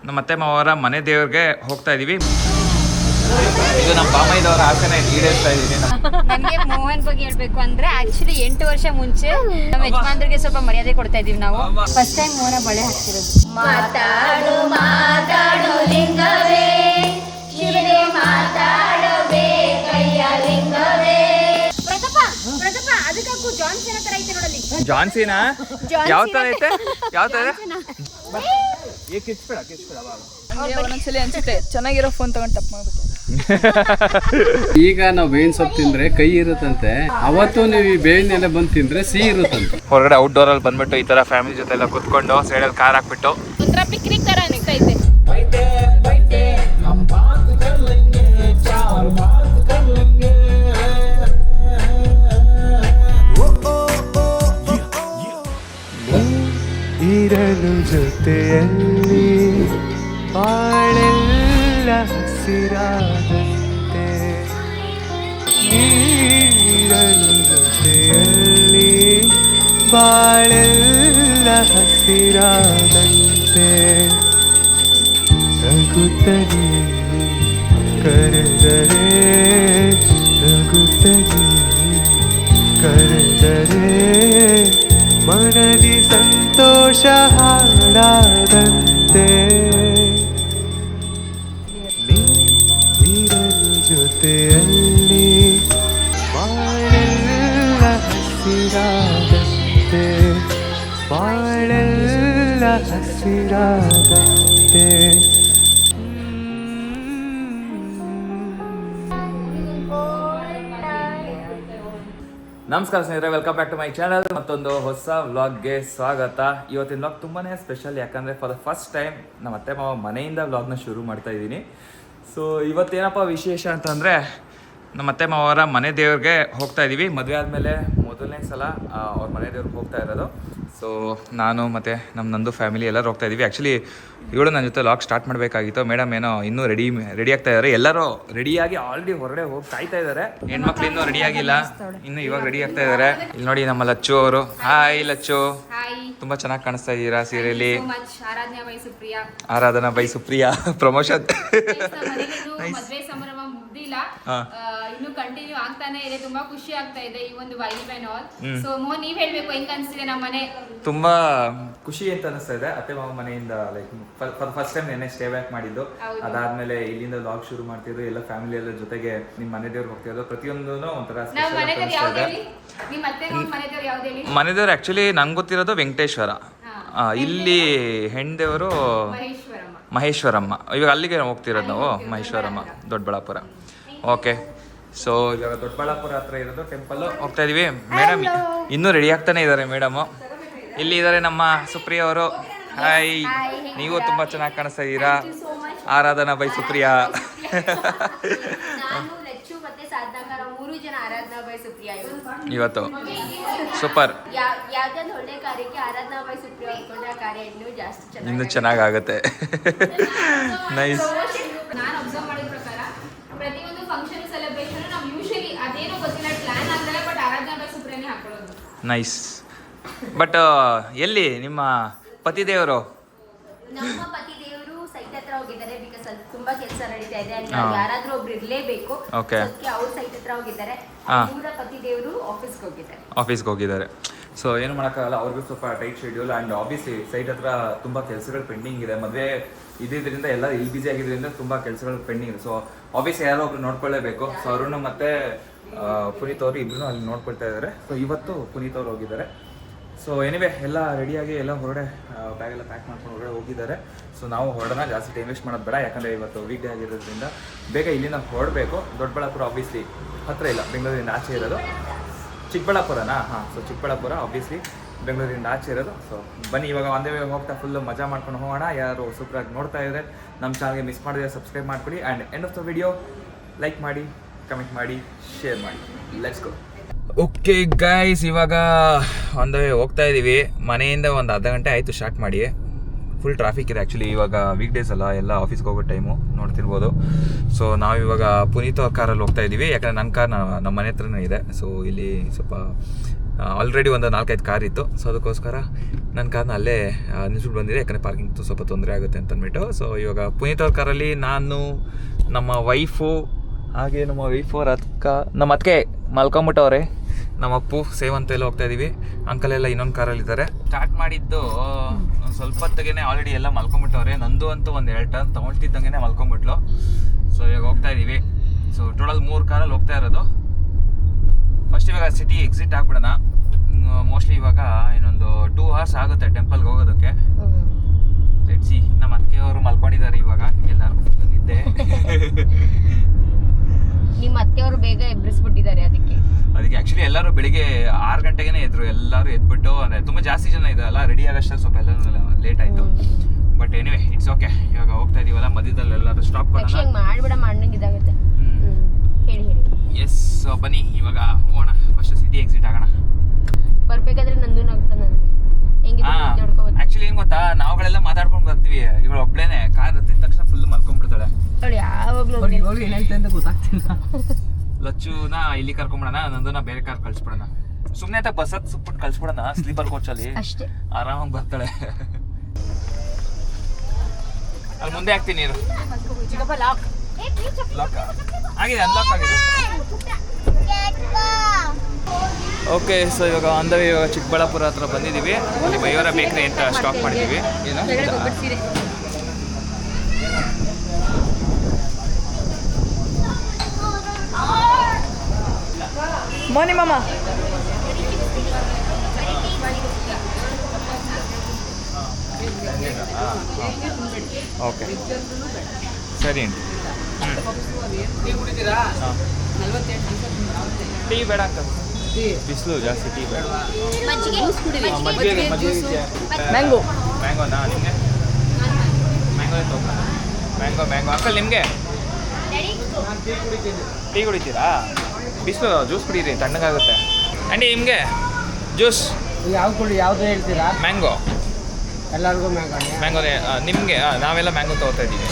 ನಮ್ಮ ಅತ್ತೆ ಮಾವರ ಮನೆ ದೇವ್ರಿಗೆ ಹೋಗ್ತಾ ಇದೀವಿ. ಇದು ನಮ್ಮ ಬಾಮೈದವರ ಆಸೆನ ಈಡೇರಿಸ್ತಾ ಇದೀನಿ. ನನಗೆ ಮೋಹನ್ ಬಗ್ಗೆ ಹೇಳ್ಬೇಕು ಅಂದ್ರೆ ಆಕ್ಚುಲಿ 8 ವರ್ಷ ಮುಂಚೆ ನಮ್ಮ ಯಜಮಾನ್ರಿಗೆ ಸ್ವಲ್ಪ ಮರ್ಯಾದೆ ಕೊಡ್ತಾ ಇದೀವಿ ನಾವು. ಫಸ್ಟ್ ಟೈಮ್ ಮೋಹನ ಬಳೆ ಹಾಕ್ತಿರೋದು. ಮಾತಾಡು ಮಾತಾಡು ಲಿಂಗವೇ ಶಿವನೇ ಮಾತಾಡಬೇ ಕೈಯ ಲಿಂಗವೇ. ಪ್ರತಾಪ ಅದಕ್ಕೂ ಜಾನ್ಸನ್ ತರ ಐತೆ ನೋಡಲ್ಲಿ. ಜಾನ್ಸಿನ ಯಾವ ತರ ಐತೆ? ಯಾವ ತರ? ಒಂದೊಂದ್ಸಲಿ ಅನ್ಸುತ್ತೆ ಚೆನ್ನಾಗಿರೋ ಫೋನ್ ತಗೊಂಡು ತಪ್ಪು ಮಾಡ್ಬಿಟ್ಟು. ಈಗ ನಾವು ಬೇವಿನ ಸೊಪ್ಪು ತಿಂದ್ರೆ ಕೈ ಇರುತ್ತಂತೆ, ಅವತ್ತು ನೀವು ಈ ಬೇವಿನ ಎಲೆ ಬಂದು ತಿಂದ್ರೆ ಸಿಹಿ ಇರುತ್ತಂತೆ. ಹೊರಗಡೆ ಔಟ್ಡೋರ್ ಅಲ್ಲಿ ಬಂದ್ಬಿಟ್ಟು ಈ ತರ ಫ್ಯಾಮಿಲಿ ಜೊತೆ ಎಲ್ಲ ಕುತ್ಕೊಂಡು ಸೈಡಲ್ಲಿ ಕಾರ್ ಹಾಕ್ಬಿಟ್ಟು ಒಂಥರ ಪಿಕ್ನಿಕ್ ತರ ಅನಿಸ್ತಾ ಇದೆ. ಇರಲು ಜೊತೆಯಲ್ಲಿ ಬಾಳೆಲ್ಲ ಹಸಿರಾದಂತೆ, ನೀರಲು ಜೊತೆಯಲ್ಲಿ ಬಾಳೆಲ್ಲ ಹಸಿರಾದಂತೆ, ನಗುತ್ತಲೇ ಕರೆದರೆ ನಗುತ್ತಲೇ ಕರೆದರೆ ಮನದಿ ಸಂತೋಷ ಹಾಡಾದಂತೆ, ನೀರಲು ಜೊತೆಯಲ್ಲಿ ಬಾಳೆಲ್ಲ ಹಸಿರಾದಂತೆ, ಬಾಳೆಲ್ಲ ಹಸಿರಾದಂತೆ. ನಮಸ್ಕಾರ ಸ್ನೇಹಿತರೆ, welcome back to my channel. ಮತ್ತೊಂದು ಹೊಸ ವ್ಲಾಗ್ಗೆ ಸ್ವಾಗತ. ಇವತ್ತಿನ ವ್ಲಾಗ್ ತುಂಬಾ ಸ್ಪೆಷಲ್, ಯಾಕಂದರೆ ಫಾರ್ ದ ಫಸ್ಟ್ ಟೈಮ್ ನಮ್ಮ ಅತ್ತೆ ಮಾವ ಮನೆಯಿಂದ ವ್ಲಾಗ್ನ ಶುರು ಮಾಡ್ತಾ ಇದ್ದೀನಿ. ಸೊ ಇವತ್ತೇನಪ್ಪ ವಿಶೇಷ ಅಂತಂದರೆ ನಮ್ಮ ಅತ್ತೆ ಮಾವರ ಮನೆ ದೇವ್ರಿಗೆ ಹೋಗ್ತಾ ಇದ್ದೀವಿ. ಮದುವೆ ಆದಮೇಲೆ ಮೊದಲನೇ ಸಲ ಅವ್ರ ಮನೆ ದೇವ್ರಿಗೆ ಹೋಗ್ತಾ ಇರೋದು. ಸೊ ನಾನು ಮತ್ತು ನಮ್ಮ ನಂದು ಫ್ಯಾಮಿಲಿ ಎಲ್ಲರೂ ಹೋಗ್ತಾ ಇದ್ದೀವಿ. ಆ್ಯಕ್ಚುಲಿ ಇವಳು ನನ್ನ ಜೊತೆ ಲಾಗ್ ಸ್ಟಾರ್ಟ್ ಮಾಡಬೇಕಾಗಿತ್ತು. ಮೇಡಮ್ ಏನೋ ಇನ್ನೂ ರೆಡಿ ಆಗ್ತಾ ಇದ್ದಾರೆ. ಎಲ್ಲರೂ ರೆಡಿಯಾಗಿ ಆಲ್ರೆಡಿ ಹೊರಗಡೆ ಹೋಗಿ ಕಾಯ್ತಾ ಇದ್ದಾರೆ. ಹೆಣ್ಮಕ್ಳು ಇನ್ನೂ ರೆಡಿ ಆಗಿಲ್ಲ, ಇನ್ನು ಇವಾಗ ರೆಡಿ ಆಗ್ತಾ ಇದ್ದಾರೆ. ಇಲ್ಲಿ ನೋಡಿ ನಮ್ಮ ಲಚ್ಚು ಅವರು. ಹಾಯ್ ಲಚ್ಚು, ತುಂಬಾ ಚೆನ್ನಾಗಿ ಕಾಣಿಸ್ತಾ ಇದ್ದೀರಾ ಸೀರೆಯಲ್ಲಿ. ಆರಾಧನಾ ಬೈ ಸುಪ್ರಿಯಾ ಪ್ರಮೋಷನ್. ಮದುವೆ ಸಮಾರಂಭ ಮುಗ್ದಿಲ್ಲ, ಇನ್ನು ಕಂಟಿನ್ಯೂ ಆಗ್ತಾನೆ ಇದೆ. ತುಂಬಾ ಖುಷಿ ಆಗ್ತಾ ಇದೆ ಈ ಒಂದು vibe and all. So Mohan ನೀವ್ ಹೇಳ್ಬೇಕು, ಹೆಂಗ್ ಅನ್ಸ್ತಿದೆ ನಮ್ಮ ಮನೆ? ತುಂಬಾ ಖುಷಿ ಅಂತ ಅನಿಸ್ತಾ ಇದೆ. ಅತ್ತೆ ಮಾವ ಮನೆಯಿಂದ ಲೈಕ್ ಫಾರ್ ಫಸ್ಟ್ ಟೈಮ್ ನೆನ್ನೆ ಸ್ಟೇ ಬ್ಯಾಕ್ ಮಾಡಿದ್ದು. ಅದಾದ್ಮೇಲೆ ಇಲ್ಲಿಂದ ವ್ಲಾಗ್ ಶುರು ಮಾಡ್ತಿದ್ರು. ಎಲ್ಲ ಫ್ಯಾಮಿಲಿ ಎಲ್ಲ ಜೊತೆಗೆ ನಿಮ್ಮ ಮನೆ ದೇವ್ರಿಗೆ ಹೋಗ್ತಿರೋದು. ಪ್ರತಿಯೊಂದು ಒಂಥರ ಮನೆ ದೇವ್ರು ಆಕ್ಚುಲಿ ನಂಗೆ ಗೊತ್ತಿರೋದು ವೆಂಕಟೇಶ್ವರ. ಇಲ್ಲಿ ಹೆಣ್ದೇವರು ಮಹೇಶ್ವರಮ್ಮ. ಇವಾಗ ಅಲ್ಲಿಗೆ ಹೋಗ್ತಿರೋದು ನಾವು, ಮಹೇಶ್ವರಮ್ಮ ದೊಡ್ಡಬಳ್ಳಾಪುರ. ಓಕೆ, ಸೊ ಇವಾಗ ದೊಡ್ಡಬಳ್ಳಾಪುರ ಹತ್ರ ಇರೋದು ಟೆಂಪಲ್ ಹೋಗ್ತಾ ಇದೀವಿ. ಮೇಡಮ್ ಇನ್ನೂ ರೆಡಿ ಆಗ್ತಾನೆ ಇದ್ದಾರೆ. ಮೇಡಮ್ ಇಲ್ಲಿ ಇದ್ದಾರೆ ನಮ್ಮ ಸುಪ್ರಿಯಾ ಅವರು. ಹಾಯ್, ನೀವು ತುಂಬಾ ಚೆನ್ನಾಗಿ ಕಾಣಿಸ್ತಾ ಇದ್ದೀರಾ. ಆರಾಧನಾ ಬೈ ಸುಪ್ರಿಯಾ. ಇವತ್ತು ಸೂಪರ್, ಇನ್ನು ಚೆನ್ನಾಗುತ್ತೆ. ನೈಸ್. ಪ್ರತಿಯೊಂದು ಫಂಕ್ಷನ್ ಸೆಲೆಬ್ರೇಷನ್ ನಾವು ಯೂಶುವಲಿ ಅದೇನೋ ಗೊತ್ತಿಲ್ಲ ಪ್ಲಾನ್ ಆಗಲ್ಲ, ಬಟ್ ಆರಾಧನಾ ಬೈ ಸುಪ್ರಿಯಾನೇ ಹಾಕೊಳ್ಳೋದು. ನೈಸ್. ಬಟ್ ಎಲ್ಲಿ ನಿಮ್ಮ ಪತಿ ದೇವರು? ನಮ್ಮ ಪತಿ ದೇವರು ಸೈಟ್ ಹತ್ರ ಹೋಗಿದ್ದಾರೆ. ಬಿಕಾಸ್ ಅಲ್ಲಿ ತುಂಬಾ ಕೆಲಸ ನಡೀತಾ ಇದೆ, ಯಾರಾದ್ರೂ ಒಬ್ರು ಇರ್ಲೇಬೇಕು. ಅದಕ್ಕೆ ಅವ್ರ ಸೈಟ್ ಹತ್ರ ಹೋಗಿದ್ದಾರೆ. ಇವರ ಪತಿ ದೇವರು ಆಫೀಸ್ಗೆ ಹೋಗಿದ್ದಾರೆ. ಸೊ ಏನು ಮಾಡೋಕ್ಕಾಗಲ್ಲ, ಅವ್ರಿಗೂ ಸ್ವಲ್ಪ tight schedule. And obviously site ಹತ್ರ ತುಂಬ ಕೆಲಸಗಳು ಪೆಂಡಿಂಗ್ ಇದೆ. ಮದುವೆ ಇದ್ದಿದ್ದರಿಂದ ಎಲ್ಲ ಇಲ್ಲಿ ಬಿಸಿ ಆಗಿದ್ದರಿಂದ ತುಂಬ ಕೆಲಸಗಳು ಪೆಂಡಿಂಗ್ ಇದೆ. ಸೊ ಆಬ್ವಿಯಸ್ಲಿ ಯಾರೋ ಒಬ್ರು ನೋಡ್ಕೊಳ್ಳೇಬೇಕು. ಸೊ ಅರುಣ್ ಮತ್ತು ಪುನೀತ್ ಅವರು ಇಬ್ಬರೂ ಅಲ್ಲಿ ನೋಡ್ಕೊಳ್ತಾ ಇದ್ದಾರೆ. ಸೊ ಇವತ್ತು ಪುನೀತ್ ಅವರು ಹೋಗಿದ್ದಾರೆ. ಸೊ ಎನಿವೆ ಎಲ್ಲ ರೆಡಿಯಾಗಿ ಎಲ್ಲ ಹೊರಗಡೆ ಬ್ಯಾಗೆಲ್ಲ ಪ್ಯಾಕ್ ಮಾಡ್ಕೊಂಡು ಹೊರಗಡೆ ಹೋಗಿದ್ದಾರೆ. ಸೊ ನಾವು ಹೊರಡೋಣ, ಜಾಸ್ತಿ ಟೈಮ್ ವೇಸ್ಟ್ ಮಾಡೋದು ಬೇಡ. ಯಾಕಂದರೆ ಇವತ್ತು ವೀಕ್ ಡೇ ಆಗಿರೋದ್ರಿಂದ ಬೇಗ ಇಲ್ಲಿಂದ ಹೊರಡಬೇಕು. ದೊಡ್ಡಬಳ್ಳಾಪುರ ಆಬ್ವಿಯಸ್ಲಿ ಹತ್ತಿರ ಇಲ್ಲ, ಬೆಂಗಳೂರಿಂದ ಆಚೆ ಇರೋದು. ಚಿಕ್ಕಬಳ್ಳಾಪುರನಾ? ಹಾಂ, ಸೊ ಚಿಕ್ಕಬಳ್ಳಾಪುರ ಆಬ್ವಿಯಸ್ಲಿ ಬೆಂಗಳೂರಿಂದ ಆಚೆ ಇರೋದು. ಸೊ ಬನ್ನಿ ಇವಾಗ ಒಂದೇ ವೇಗ ಹೋಗ್ತಾ ಫುಲ್ಲು ಮಜಾ ಮಾಡ್ಕೊಂಡು ಹೋಗೋಣ. ಯಾರು ಸೂಪರಾಗಿ ನೋಡ್ತಾ ಇದ್ದಾರೆ ನಮ್ಮ ಚಾನಲ್ಗೆ ಮಿಸ್ ಮಾಡಿದ್ರೆ ಸಬ್ಸ್ಕ್ರೈಬ್ ಮಾಡ್ಕೊಳ್ಳಿ. And end of the video like ಮಾಡಿ, ಕಮೆಂಟ್ ಮಾಡಿ, ಶೇರ್ ಮಾಡಿ. Let's go. ಓಕೆ ಗೈಸ್, ಇವಾಗ ಒಂದು ಹೋಗ್ತಾ ಇದ್ದೀವಿ. ಮನೆಯಿಂದ ಒಂದು ಅರ್ಧ ಗಂಟೆ ಆಯಿತು ಸ್ಟಾರ್ಟ್ ಮಾಡಿ. ಫುಲ್ ಟ್ರಾಫಿಕ್ ಇದೆ ಆ್ಯಕ್ಚುಲಿ. ಇವಾಗ ವೀಕ್ ಡೇಸ್ ಅಲ್ಲ, ಎಲ್ಲ ಆಫೀಸ್ಗೆ ಹೋಗೋ ಟೈಮು ನೋಡ್ತಿರ್ಬೋದು. ಸೊ ನಾವು ಇವಾಗ ಪುನೀತ್ ಅವ್ರ ಕಾರಲ್ಲಿ ಹೋಗ್ತಾ ಇದ್ದೀವಿ. ಯಾಕಂದರೆ ನನ್ನ ಕಾರ್ ನಮ್ಮ ಮನೆ ಹತ್ರನೇ ಇದೆ. ಸೊ ಇಲ್ಲಿ ಸ್ವಲ್ಪ ಆಲ್ರೆಡಿ ಒಂದು 4-5 ಕಾರ್ ಇತ್ತು. ಸೊ ಅದಕ್ಕೋಸ್ಕರ ನನ್ನ ಕಾರ್ನ ಅಲ್ಲೇ ನಿಲ್ಸ್ಬಿಟ್ಟು ಬಂದಿದೆ, ಯಾಕಂದರೆ ಪಾರ್ಕಿಂಗ್ ಸ್ವಲ್ಪ ತೊಂದರೆ ಆಗುತ್ತೆ ಅಂತ ಅಂದ್ಬಿಟ್ಟು. ಸೊ ಇವಾಗ ಪುನೀತ್ ಅವ್ರ ಕಾರಲ್ಲಿ ನಾನು, ನಮ್ಮ ವೈಫು, ಹಾಗೆ ನಮ್ಮ ವೈಫ್ ಅವ್ರ ನಮ್ಮ ಅದಕ್ಕೆ ಮಲ್ಕೊಂಬಿಟ್ಟವ್ರೆ. ನಮ್ಮ ಅಪ್ಪು ಸೇವಂತ ಎಲ್ಲ ಹೋಗ್ತಾ ಇದೀವಿ. ಅಂಕಲ್ ಎಲ್ಲ ಇನ್ನೊಂದು ಕಾರಲ್ಲಿದ್ದಾರೆ. ಸ್ಟಾರ್ಟ್ ಮಾಡಿದ್ದು ಒಂದು ಸ್ವಲ್ಪ ಹೊತ್ತಿಗೆ ಆಲ್ರೆಡಿ ಎಲ್ಲ ಮಲ್ಕೊಂಬಿಟ್ಟವ್ರೆ. ನಂದು ಅಂತೂ ಒಂದು 2 ಟರ್ನ್ ತೊಗೊಳ್ತಿದ್ದಂಗೆ ಮಲ್ಕೊಂಬಿಟ್ಲು. ಸೊ ಇವಾಗ ಹೋಗ್ತಾ ಇದೀವಿ. ಸೊ ಟೋಟಲ್ 3 ಕಾರಲ್ಲಿ ಹೋಗ್ತಾ ಇರೋದು. ಫಸ್ಟ್ ಇವಾಗ ಸಿಟಿ ಎಕ್ಸಿಟ್ ಆಗ್ಬಿಡೋಣ. ಮೋಸ್ಟ್ಲಿ ಇವಾಗ ಇನ್ನೊಂದು 2 hours ಆಗುತ್ತೆ ಟೆಂಪಲ್ಗೆ ಹೋಗೋದಕ್ಕೆ. ಸಿ ನಮ್ಮ ಅತ್ತಿಗೆ ಅವರು ಮಲ್ಕೊಂಡಿದ್ದಾರೆ ಇವಾಗ, ಎಲ್ಲರಿಗೂ ನಿದ್ದೆ. ನಿಮ್ಮ ಅತ್ತೆಯವರು ಬೇಗ ಎಬ್ಬಿಸ್ಬಿಟ್ಟಿದ್ದಾರೆ ಅದಕ್ಕೆ ಆ್ಯಕ್ಚುಲಿ ಎಲ್ಲರೂ ಬೆಳಿಗ್ಗೆ 6 ಗಂಟೆಗೆ ಎದ್ರು. ಎಲ್ಲರೂ ಎದ್ಬಿಟ್ಟು ಅಂದರೆ ತುಂಬ ಜಾಸ್ತಿ ಜನ ಇದೆಯಲ್ಲ, ರೆಡಿ ಆಗೋಷ್ಟರಲ್ಲಿ ಸ್ವಲ್ಪ ಎಲ್ಲರೂ ಲೇಟ್ ಆಯಿತು. But anyway it's okay. ಇವಾಗ ಹೋಗ್ತಾ ಇದೀವಲ್ಲ, ಮಧ್ಯದಲ್ಲಿ ಎಲ್ಲರೂ ಸ್ಟಾಪ್ ಮಾಡೋಣ. ಮಾಡ್ಬಿಡ ಮಾಡ್ನಂಗಿದಾಗುತ್ತೆ. ಹೇಳಿ ಹೇಳಿ. ಎಸ್, ಬನ್ನಿ ಇವಾಗ ಹೋಗೋಣ. ಫಸ್ಟ್ ಸಿಟಿ ಎಕ್ಸಿಟ್ ಆಗೋಣ. ಬರ್ಬೇಕಾದ್ರೆ ನಂದು ಆಕ್ಚುಲಿ ಏನ್ ಗೊತ್ತಾ, ನಾವುಗಳೆಲ್ಲ ಮಾತಾಡ್ಕೊಂಡು ಬರ್ತೀವಿ. ಇವಳು ಒಬ್ಳೇನೆ ಕಾರ್ ಹತ್ತಿದ ತಕ್ಷಣ ಫುಲ್ ಮಲ್ಕೊಂಡ್ಬಿಡ್ತಾಳೆ. ಯಾವಾಗ್ಲೂ ಏನಾಯ್ತು ಅಂತ ಗೊತ್ತಾಗ್ತಿಲ್ಲ. ಲಚ್ಚುನ ಇಲ್ಲಿ ಕರ್ಕೊಂಡ್ಬಿಡೋಣ, ನಂದನ್ನ ಬೇರೆ ಕಾರ್ ಕಳ್ಸ್ಬಿಡೋಣ. ಸುಮ್ನೆ ಅಂತ ಬಸ್ ಸುಟ್ಬಿಟ್ಟು ಕಳ್ಸ್ಬಿಡೋಣ ಸ್ಲೀಪರ್ ಕೋಚಲ್ಲಿ, ಅಷ್ಟೇ ಆರಾಮಾಗಿ ಬರ್ತಾಳೆ. ಅಲ್ಲಿ ಮುಂದೆ ಹಾಕ್ತೀನಿ ನೀರು. ಲಾಕ್ ಆಗಿದೆ, ಅನ್ಲಾಕ್ ಆಗಿದೆ. ಓಕೆ, ಸೊ ಇವಾಗ ಇವಾಗ ಚಿಕ್ಕಬಳ್ಳಾಪುರ ಹತ್ರ ಬಂದಿದ್ದೀವಿ. ಅಲ್ಲಿ ಬೈವರ ಬೇಕ್ರಿ ಅಂತ ಸ್ಟಾಪ್ ಮಾಡಿದ್ದೀವಿ. ಏನು ಮೋನಿ ಮಾಮ. ಓಕೆ ಸರಿ ಆಂಟಿ. ಟೀ ಬೇಡ ಅಂತ, ಬಿಸಿಲು ಜಾಸ್ತಿ, ಟೀ ಬೇಡ. ಮ್ಯಾಂಗೋ ಮ್ಯಾಂಗೋನಾ ನಿಮಗೆ? ಮ್ಯಾಂಗೋ ಅಂಕಲ್ ನಿಮಗೆ ಟೀ ಕುಡಿತೀರಾ? ಬಿಸಿಲು ಜ್ಯೂಸ್ ಕುಡೀರಿ, ತಣ್ಣಗಾಗುತ್ತೆ. ಆಂಟಿ ನಿಮಗೆ ಜ್ಯೂಸ್ ಯಾವ್ದು ಹೇಳ್ತೀರಾ? ಮ್ಯಾಂಗೋ. ಎಲ್ಲರಿಗೂ ಮ್ಯಾಂಗೋ ನಿಮಗೆ? ನಾವೆಲ್ಲ ಮ್ಯಾಂಗೋ ತೊಗೊತಾ ಇದ್ದೀವಿ.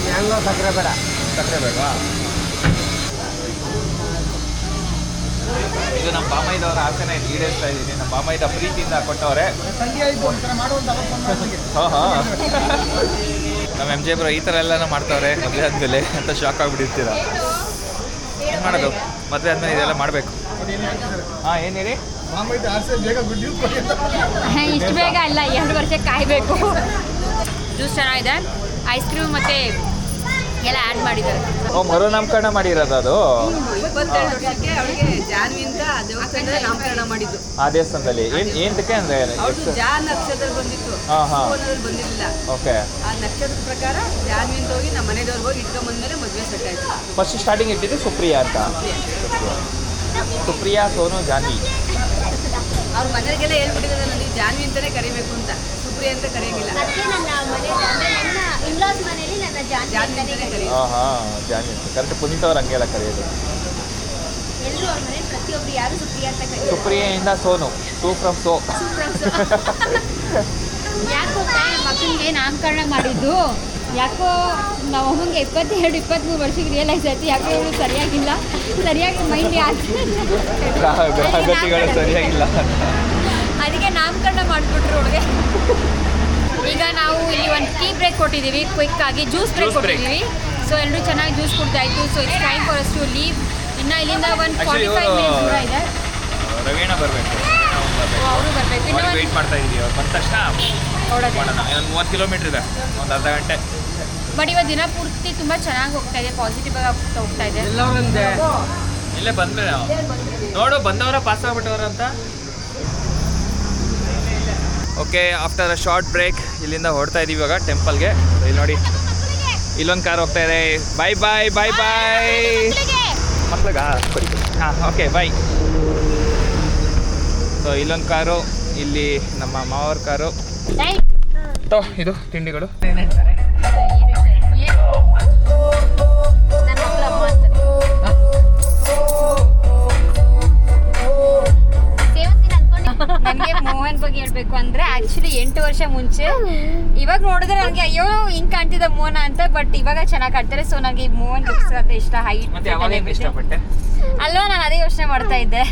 ಮ್ಯಾಂಗೋ ಸಕ್ಕರೆ ಬೇಡ. ಸಕ್ಕರೆ ಬೇಡವಾ? ಇದು ನಮ್ಮ ಬಾಮೈದವರ ಆಸೆನ ಈಡೇರಿಸ್ತಾ ಇದ್ದೀನಿ. ನಮ್ಮ ಬಾಮೈದ ಪ್ರೀತಿಯಿಂದ ಕೊಟ್ಟವ್ರೆ. ಹಾಂ ನಮ್ಮ MJ ಬ್ರೋ ಈ ಥರ ಎಲ್ಲನೂ ಮಾಡ್ತಾವ್ರೆ ಮದುವೆ ಆದಮೇಲೆ ಅಂತ ಶಾಕ್ ಆಗಿಬಿಟ್ಟಿರ್ತೀರ. ಏನು ಮಾಡೋದು, ಮದುವೆ ಆದಮೇಲೆ ಇದೆಲ್ಲ ಮಾಡಬೇಕು. ಹಾಂ ಏನು ಹೇಳಿ? ಇಷ್ಟು ಬೇಗ ಅಲ್ಲ, 2 ವರ್ಷ ಕಾಯಬೇಕು. ಜ್ಯೂಸ್ ಚೆನ್ನಾಗಿದೆ, ಐಸ್ ಕ್ರೀಮ್ ಮತ್ತೆ ಎಲ್ಲ ಆ್ಯಡ್ ಮಾಡಿದ್ದಾರೆ. ಮರು ನಾಮಕರಣ ಮಾಡಿರೋದು ಅದು? 22 ವರ್ಷಕ್ಕೆ ಅವಳಿಗೆ ಜಾನ್ವಿ ಅಂತ ದೇವಸ್ಥಾನದಲ್ಲಿ ನಾಮಕರಣ ಮಾಡಿದ್ದು. ಆ ದೇವಸ್ಥಾನದಲ್ಲಿ ಏನಕ್ಕೆ ಅಂದರೆ ಅವ್ರದ್ದು ಜಾನ್ ನಕ್ಷತ್ರ ಬಂದಿತ್ತು, ಬಂದಿರಲಿಲ್ಲ. ಓಕೆ, ಆ ನಕ್ಷತ್ರದ ಪ್ರಕಾರ ಜಾನ್ವಿ ಅಂತ ಹೋಗಿ ನಮ್ಮ ಮನೆದವ್ರು ಹೋಗಿ ಇಟ್ಕೊಂಡ್ಬಂದ್ಮೇಲೆ ಮದುವೆ ಸೆಟ್ ಆಯ್ತು. ಫಸ್ಟ್ ಸ್ಟಾರ್ಟಿಂಗ್ ಇಟ್ಟಿದ್ದು ಸುಪ್ರಿಯಾ ಅಂತ. ಸುಪ್ರಿಯಾ, ಸೋನು, ಜಾನ್ವಿ. ಅವ್ರ ಮನೆಗೆಲ್ಲ ಹೇಳ್ಬಿಟ್ಟಿದ್ದಾರೆ ನನಗೆ ಜಾನ್ವಿ ಅಂತಲೇ ಕರಿಬೇಕು ಅಂತ, ಸುಪ್ರಿಯಾ ಅಂತ ಕರೆಯಂಗಿಲ್ಲ. ಜಾನ್ವಿ ಅಂತಲೇ ಕರೀ. ಹಾಂ ಹಾಂ, ಜಾನ್ವಿ ಅಂತ ಕರೆಕ್ಟ್. ಪುನೀತ್ ಅವ್ರು ಹಂಗೆಲ್ಲ ಕರೆಯೋದು. ಸುಪ್ರಿಯಿಂದ ಸೋನು, 2 from ಸೋ. ಯಾಕೆ ಗೊತ್ತಾ, ಮಕ್ಕಳಿಗೆ ನಾಮಕರಣ ಮಾಡಿದ್ದು ಯಾಕೋ ನಾವು ಅಮ್ಮಂಗೆ 22-23 ವರ್ಷಕ್ಕೆ ರಿಯಲೈಸ್ ಆಯ್ತು, ಯಾಕೋ ಇವಳು ಸರಿಯಾಗಿ ಮೈಂಡ್ ಗ್ರಹಗತಿಗಳು ಸರಿಯಾಗಿಲ್ಲ, ಅದಕ್ಕೆ ನಾಮಕರಣ ಮಾಡಿಬಿಟ್ರು ಅವಳಿಗೆ. ಈಗ ನಾವು ಇಲ್ಲಿ ಒಂದು ಟೀ ಬ್ರೇಕ್ ಕೊಟ್ಟಿದ್ದೀವಿ, ಕ್ವಿಕ್ ಆಗಿ ಜ್ಯೂಸ್ ಬ್ರೇಕ್ ಕೊಟ್ಟಿದ್ದೀವಿ. ಸೊ ಎಲ್ಲರೂ ಚೆನ್ನಾಗಿ ಜ್ಯೂಸ್ ಕುಡ್ದಾಯಿತು. So it's time for us to leave. ಇನ್ನು ಇಲ್ಲಿಂದ 145 minutes ದೂರ ಇದೆ. ರವೀಣ ಬರಬೇಕು, ಅವರು ಬರಬೇಕು. ಇನ್ನು ವೆಯ್ಟ್ ಮಾಡ್ತಾ ಇದ್ದೀವಿ. ಅವ್ರು ಬಂದ ತಕ್ಷಣ ಮಾಡೋಣ. ಇನ್ನೊಂದು 30 ಕಿಲೋಮೀಟ್ರ್ ಇದೆ, ಒಂದು ಅರ್ಧ ಗಂಟೆ. ಬಟ್ ಇವತ್ತು ದಿನ ಪೂರ್ತಿ ತುಂಬ ಚೆನ್ನಾಗಿ ಹೋಗ್ತಾ ಇದೆ, ಪಾಸಿಟಿವ್ ಆಗಿ ಹೋಗ್ತಾ ಇದೆ. ಇಲ್ಲೇ ಬಂದ್ಮೇಲೆ ನೋಡು ಬಂದವರ ಪಾಸ್ ಆಗ್ಬಿಟ್ಟವ್ರ ಅಂತ. Okay, after a short break ಇಲ್ಲಿಂದ ಹೊರಡ್ತಾ ಇದ್ದೀವಿ ಇವಾಗ ಟೆಂಪಲ್ಗೆ. ಇಲ್ಲಿ ನೋಡಿ, ಇಲ್ಲೊಂದು ಕಾರ್ ಹೋಗ್ತಾ ಇದೆ. ಬಾಯ್ ಬಾಯ್ ಬಾಯ್ ಬಾಯ್ ಮಕ್ಳಿಗೆ. ಹಾಂ ಓಕೆ ಬಾಯ್. ಸೊ ಇಲ್ಲೊಂದು ಕಾರು, ಇಲ್ಲಿ ನಮ್ಮ ಮಾವರ ಕಾರು. ಇದು ತಿಂಡಿಗಳು. ನನಗೆ ಮೋಹನ್ ಬಗ್ಗೆ ಹೇಳ್ಬೇಕು ಅಂದ್ರೆ ಆಕ್ಚುಲಿ 8 ವರ್ಷ ಮುಂಚೆ, ಇವಾಗ ನೋಡಿದ್ರೆ ನನಗೆ ಅಯ್ಯೋ ಹಿಂಗ್ ಕಾಣ್ತಿದ್ದ ಮೋಹನ ಅಂತ, ಬಟ್ ಇವಾಗ ಚೆನ್ನಾಗಿ ಕಾಣ್ತಾರೆ. ಸೊ ನನಗೆ ಮೋಹನ್ ಲುಕ್ಸ್ ಅಂತ ಇಷ್ಟ, ಹೈಟ್ ಇಷ್ಟಪಟ್ಟೆ ಅಲ್ವಾ. ನಾನು ಅದೇ ಯೋಚನೆ ಮಾಡ್ತಾ ಇದ್ದೆ.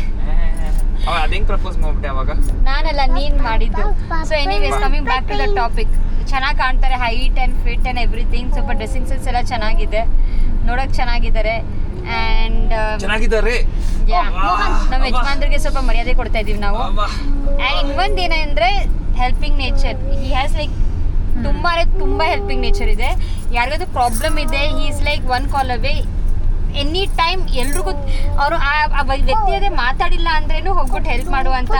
ಅದ್ ಹೆಂಗ್ ಪ್ರಪೋಸ್ ಮಾಡ್ಬಿಟ್ಟೆ ಅವಾಗ? ನಾನಲ್ಲ, ನೀನ್ ಮಾಡಿದ್ದು. So anyways, coming back to the topic. ಚೆನ್ನಾಗಿ ಕಾಣ್ತಾರೆ, height and fit and everything. ಸ್ವಲ್ಪ ಡ್ರೆಸ್ಸಿಂಗ್ ಸೆನ್ಸ್ ಎಲ್ಲ ಚೆನ್ನಾಗಿದೆ, ನೋಡಕ್ ಚೆನ್ನಾಗಿದ್ದಾರೆ. ಅಂಡ್ ಚೆನ್ನಾಗಿದ್ದಾರೆ. ನಮ್ಮ ಯಜಮಾನ್ರಿಗೆ ಸ್ವಲ್ಪ ಮರ್ಯಾದೆ ಕೊಡ್ತಾ ಇದೀವಿ ನಾವು. ಅಂಡ್ ಇನ್ನೊಂದು ಏನಂದ್ರೆ helping nature. He has like ತುಂಬಾ ಹೆಲ್ಪಿಂಗ್ ನೇಚರ್ ಇದೆ. ಯಾರಿಗಾದ್ರೂ ಪ್ರಾಬ್ಲಮ್ ಇದೆ, he is like one call away. Any time ಎಲ್ರಿಗೂ ಅವರು ಆ ವ್ಯಕ್ತಿ ಅದೇ ಮಾತಾಡಿಲ್ಲ ಅಂದ್ರೇನು ಹೋಗ್ಬಿಟ್ಟು ಹೆಲ್ಪ್ ಮಾಡುವಂತ